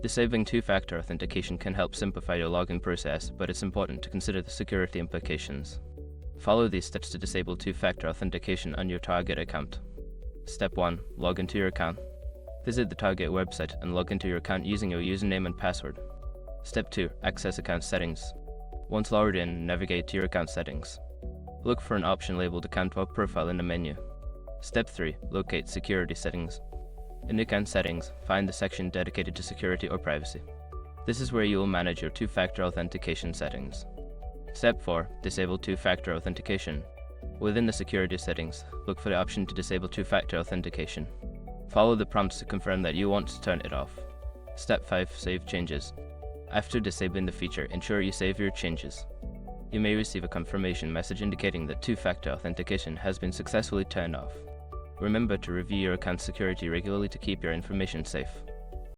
Disabling two-factor authentication can help simplify your login process, but it's important to consider the security implications. Follow these steps to disable two-factor authentication on your target account. Step 1. Log into your account. Visit the target website and log into your account using your username and password. Step 2. Access account settings. Once logged in, navigate to your account settings. Look for an option labeled Account or Profile in the menu. Step 3. Locate security settings. In account settings, find the section dedicated to security or privacy. This is where you will manage your two-factor authentication settings. Step 4. Disable two-factor authentication. Within the security settings, look for the option to disable two-factor authentication. Follow the prompts to confirm that you want to turn it off. Step 5. Save changes. After disabling the feature, ensure you save your changes. You may receive a confirmation message indicating that two-factor authentication has been successfully turned off. Remember to review your account security regularly to keep your information safe.